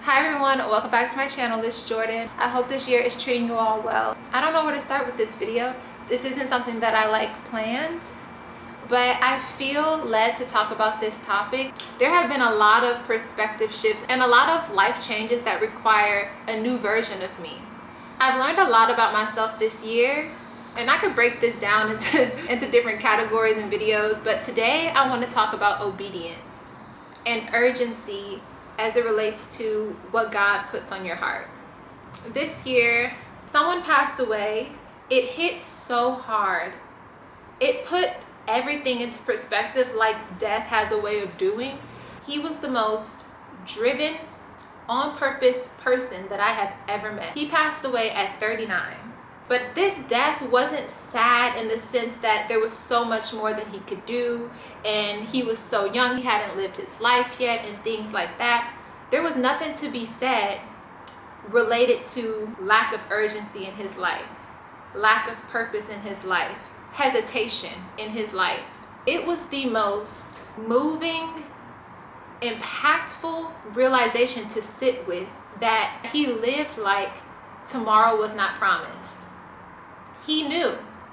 Hi everyone, welcome back to my channel. It's Jordan. I hope this year is treating you all well. I don't know where to start with this video. This isn't something that I planned, but I feel led to talk about this topic. There have been a lot of perspective shifts and a lot of life changes that require a new version of me. I've learned a lot about myself this year, and I could break this down into different categories and videos, but today I want to talk about obedience and urgency as it relates to what God puts on your heart. This year, someone passed away. It hit so hard. It put everything into perspective like death has a way of doing. He was the most driven, on purpose person that I have ever met. He passed away at 39. But this death wasn't sad in the sense that there was so much more that he could do, and he was so young, he hadn't lived his life yet, and things like that. There was nothing to be said related to lack of urgency in his life, lack of purpose in his life, hesitation in his life. It was the most moving, impactful realization to sit with, that he lived like tomorrow was not promised. He knew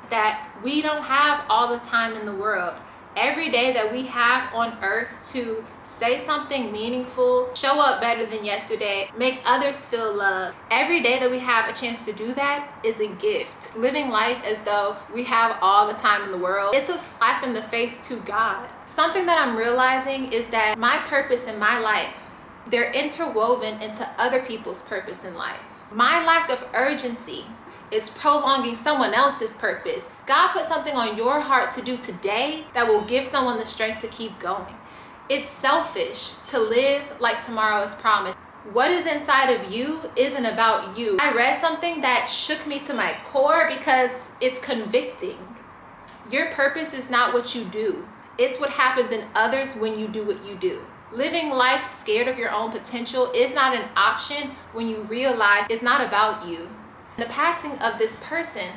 that we don't have all the time in the world. Every day that we have on earth to say something meaningful, show up better than yesterday, make others feel loved, every day that we have a chance to do that is a gift. Living life as though we have all the time in the world, it's a slap in the face to God. Something that I'm realizing is that my purpose in my life, they're interwoven into other people's purpose in life. My lack of urgency is prolonging someone else's purpose. God put something on your heart to do today that will give someone the strength to keep going. It's selfish to live like tomorrow is promised. What is inside of you isn't about you. I read something that shook me to my core because it's convicting. Your purpose is not what you do. It's what happens in others when you do what you do. Living life scared of your own potential is not an option when you realize it's not about you. The passing of this person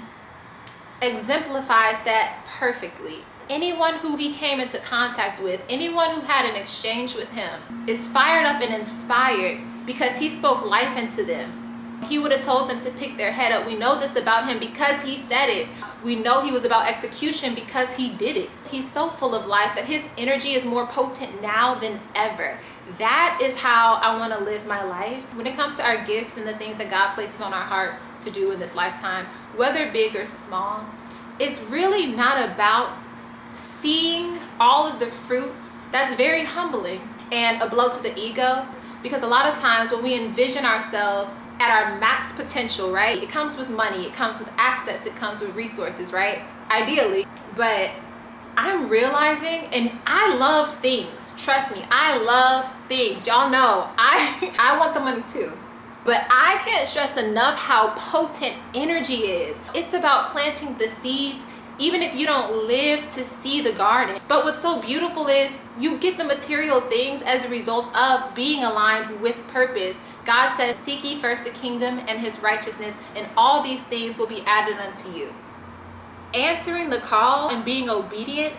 exemplifies that perfectly. Anyone who he came into contact with, anyone who had an exchange with him, is fired up and inspired because he spoke life into them. He would have told them to pick their head up. We know this about him because he said it. We know he was about execution because he did it. He's so full of life that his energy is more potent now than ever. That is how I want to live my life. When it comes to our gifts and the things that God places on our hearts to do in this lifetime, whether big or small, it's really not about seeing all of the fruits. That's very humbling and a blow to the ego, because a lot of times when we envision ourselves at our max potential, right? It comes with money, it comes with access, it comes with resources, right? Ideally, but I'm realizing, and I love things. Trust me, I love things. Y'all know, I want the money too. But I can't stress enough how potent energy is. It's about planting the seeds, even if you don't live to see the garden. But what's so beautiful is you get the material things as a result of being aligned with purpose. God says, seek ye first the kingdom and his righteousness, and all these things will be added unto you. Answering the call and being obedient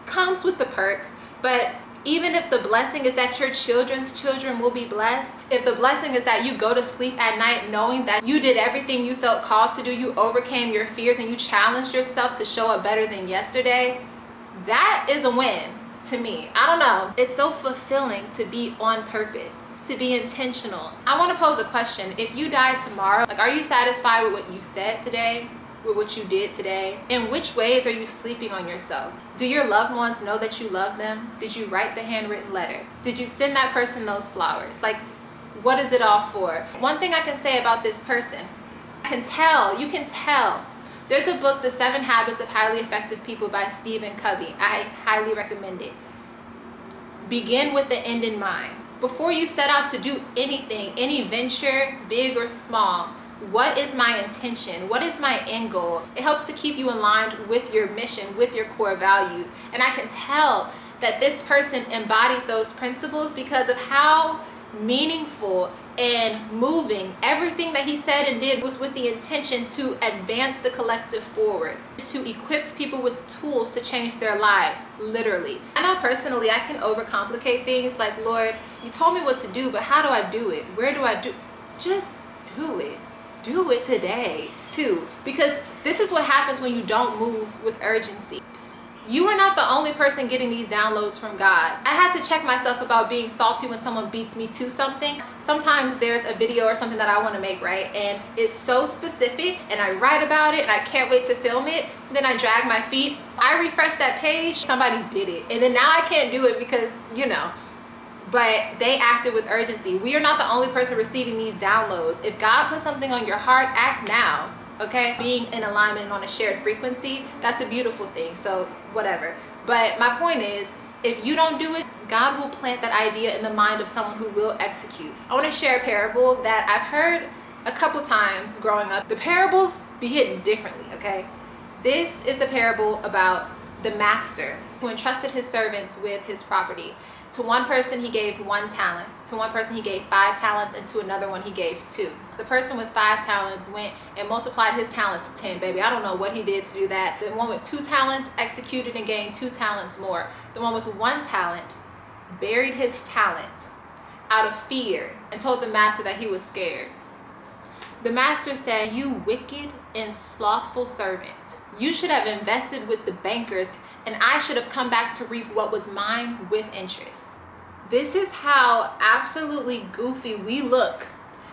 comes with the perks, but even if the blessing is that your children's children will be blessed, if the blessing is that you go to sleep at night knowing that you did everything you felt called to do, you overcame your fears and you challenged yourself to show up better than yesterday, that is a win to me. I don't know. It's so fulfilling to be on purpose, to be intentional. I want to pose a question. If you died tomorrow, are you satisfied with what you said today? With what you did today? In which ways are you sleeping on yourself? Do your loved ones know that you love them? Did you write the handwritten letter? Did you send that person those flowers? What is it all for? One thing I can say about this person, you can tell. There's a book, The 7 Habits of Highly Effective People by Stephen Covey. I highly recommend it. Begin with the end in mind. Before you set out to do anything, any venture, big or small, what is my intention? What is my end goal? It helps to keep you aligned with your mission, with your core values. And I can tell that this person embodied those principles because of how meaningful and moving. Everything that he said and did was with the intention to advance the collective forward, to equip people with tools to change their lives, literally. I know personally I can overcomplicate things, like, Lord, you told me what to do, but how do I do it? Where do I do? Just do it. Do it today too, because this is what happens when you don't move with urgency. You are not the only person getting these downloads from God. I had to check myself about being salty when someone beats me to something. Sometimes there's a video or something that I want to make, right? And it's so specific and I write about it and I can't wait to film it. Then I drag my feet. I refresh that page, somebody did it. And then now I can't do it because, you know, but they acted with urgency. We are not the only person receiving these downloads. If God put something on your heart, act now. Okay, being in alignment and on a shared frequency, that's a beautiful thing. So whatever, but my point is, if you don't do it, God will plant that idea in the mind of someone who will execute. I want to share a parable that I've heard a couple times growing up. The parables be hitting differently. Okay, this is the parable about the master who entrusted his servants with his property. To one person he gave 1 talent, to one person he gave 5 talents, and to another one he gave 2. So the person with 5 talents went and multiplied his talents to 10, baby. I don't know what he did to do that. The one with 2 talents executed and gained 2 talents more. The one with 1 talent buried his talent out of fear and told the master that he was scared. The master said, "You wicked and slothful servant. You should have invested with the bankers, and I should have come back to reap what was mine with interest." This is how absolutely goofy we look,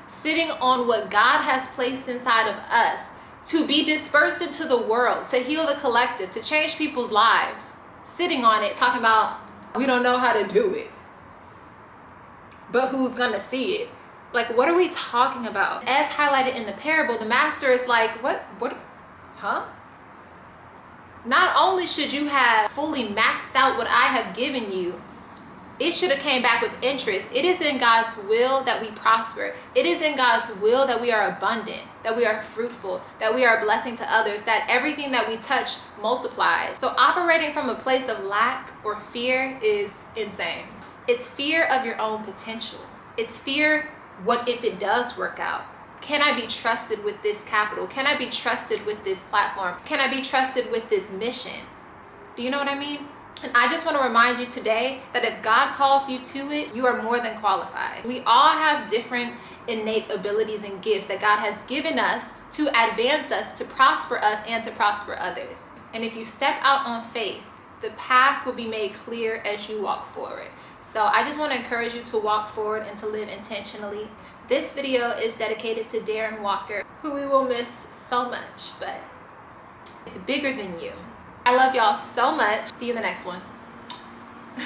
sitting on what God has placed inside of us to be dispersed into the world, to heal the collective, to change people's lives. Sitting on it, talking about, we don't know how to do it, but who's gonna see it? Like, what are we talking about? As highlighted in the parable, the master is like, what, huh? Not only should you have fully maxed out what I have given you, it should have came back with interest. It is in God's will that we prosper. It is in God's will that we are abundant, that we are fruitful, that we are a blessing to others, that everything that we touch multiplies. So operating from a place of lack or fear is insane. It's fear of your own potential. It's fear, what if it does work out? Can I be trusted with this capital? Can I be trusted with this platform? Can I be trusted with this mission? Do you know what I mean? And I just want to remind you today that if God calls you to it, you are more than qualified. We all have different innate abilities and gifts that God has given us to advance us, to prosper us, and to prosper others. And if you step out on faith, the path will be made clear as you walk forward. So I just want to encourage you to walk forward and to live intentionally. This video is dedicated to Darren Walker, who we will miss so much, but it's bigger than you. I love y'all so much. See you in the next one.